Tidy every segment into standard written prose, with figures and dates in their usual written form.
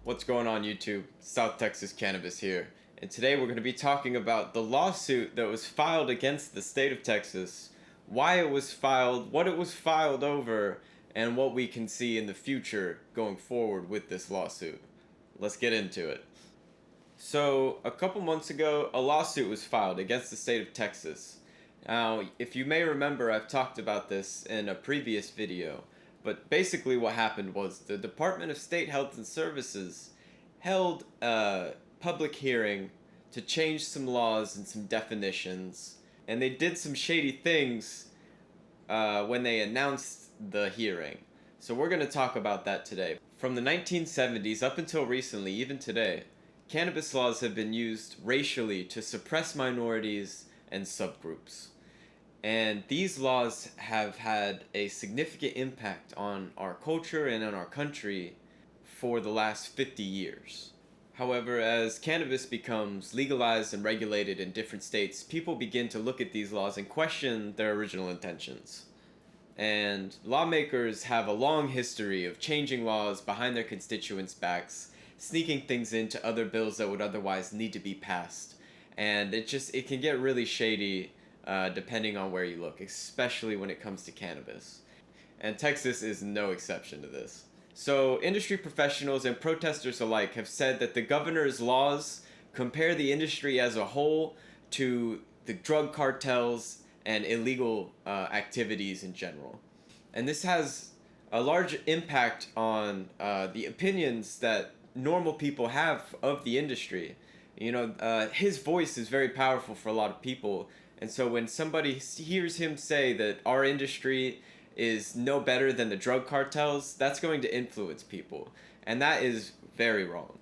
What's going on YouTube? South Texas Cannabis here. And today we're going to be talking about the lawsuit that was filed against the state of Texas, why it was filed, what it was filed over, and what we can see in the future going forward with this lawsuit. Let's get into it. So, a couple months ago, a lawsuit was filed against the state of Texas. Now, if you may remember, I've talked about this in a previous video. But basically what happened was the Department of State Health and Services held a public hearing to change some laws and some definitions. And they did some shady things when they announced the hearing. So we're going to talk about that today. From the 1970s up until recently, even today, cannabis laws have been used racially to suppress minorities and subgroups. And these laws have had a significant impact on our culture and on our country for the last 50 years. However, as cannabis becomes legalized and regulated in different states, people begin to look at these laws and question their original intentions. And lawmakers have a long history of changing laws behind their constituents' backs, sneaking things into other bills that would otherwise need to be passed. And it can get really shady depending on where you look, especially when it comes to cannabis. And Texas is no exception to this. So industry professionals and protesters alike have said that the governor's laws compare the industry as a whole to the drug cartels and illegal activities in general. And this has a large impact on the opinions that normal people have of the industry. You know, his voice is very powerful for a lot of people. And so when somebody hears him say that our industry is no better than the drug cartels, that's going to influence people. And that is very wrong.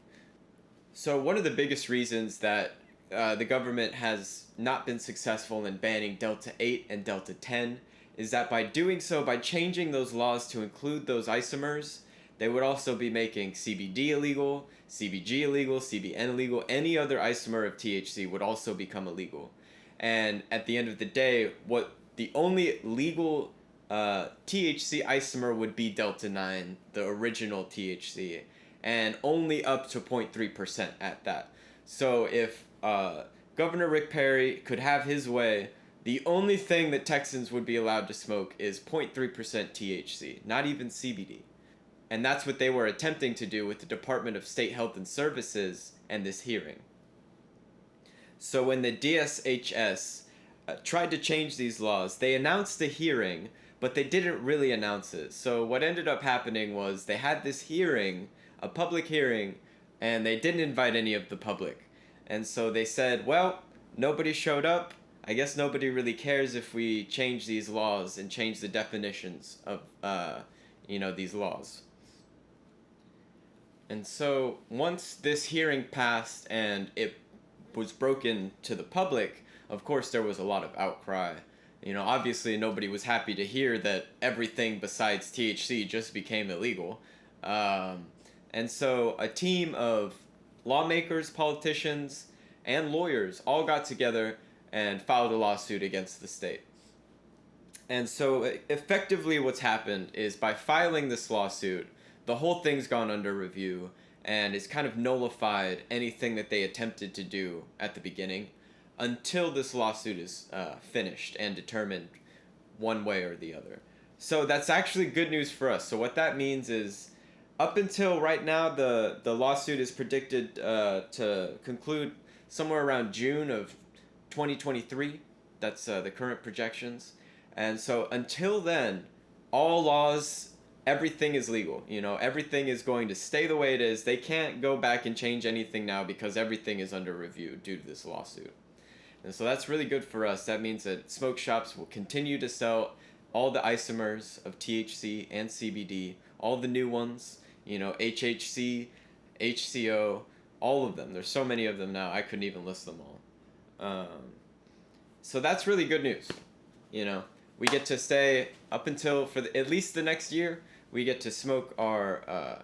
So one of the biggest reasons that the government has not been successful in banning Delta 8 and Delta 10 is that by doing so, by changing those laws to include those isomers, they would also be making CBD illegal, CBG illegal, CBN illegal. Any other isomer of THC would also become illegal. And at the end of the day, what the only legal THC isomer would be Delta 9, the original THC, and only up to 0.3% at that. So if Governor Rick Perry could have his way, the only thing that Texans would be allowed to smoke is 0.3% THC, not even CBD. And that's what they were attempting to do with the Department of State Health and Services and this hearing. So when the DSHS tried to change these laws, they announced a hearing, but they didn't really announce it. So what ended up happening was they had this hearing, a public hearing, and they didn't invite any of the public. And so they said, well, nobody showed up. I guess nobody really cares if we change these laws and change the definitions of, these laws. And so once this hearing passed and it was broken to the public, of course there was a lot of outcry. You know, obviously nobody was happy to hear that everything besides THC just became illegal. And so a team of lawmakers, politicians, and lawyers all got together and filed a lawsuit against the state. And so effectively what's happened is by filing this lawsuit, the whole thing's gone under review, and it's kind of nullified anything that they attempted to do at the beginning until this lawsuit is finished and determined one way or the other. So that's actually good news for us. So what that means is up until right now, the lawsuit is predicted to conclude somewhere around June of 2023. That's the current projections. And so until then, all laws, everything is legal. You know, everything is going to stay the way it is. They can't go back and change anything now because everything is under review due to this lawsuit. And so that's really good for us. That means that smoke shops will continue to sell all the isomers of THC and CBD, all the new ones, you know, HHC, HCO, all of them. There's so many of them now, I couldn't even list them all. So that's really good news. You know, we get to stay up until at least the next year. We get to smoke our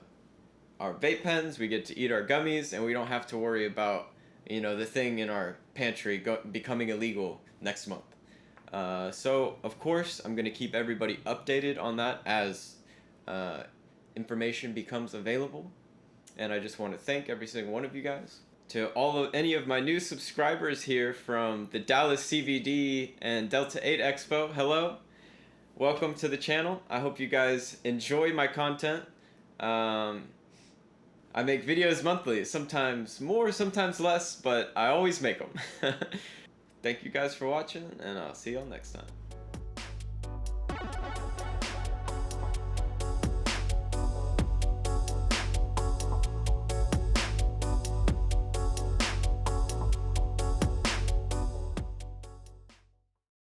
vape pens, we get to eat our gummies, and we don't have to worry about, you know, the thing in our pantry becoming illegal next month. So, of course, I'm going to keep everybody updated on that as information becomes available. And I just want to thank every single one of you guys. To any of my new subscribers here from the Dallas CVD and Delta 8 Expo, hello. Welcome to the channel. I hope you guys enjoy my content. I make videos monthly, sometimes more, sometimes less, but I always make them. Thank you guys for watching, and I'll see y'all next time.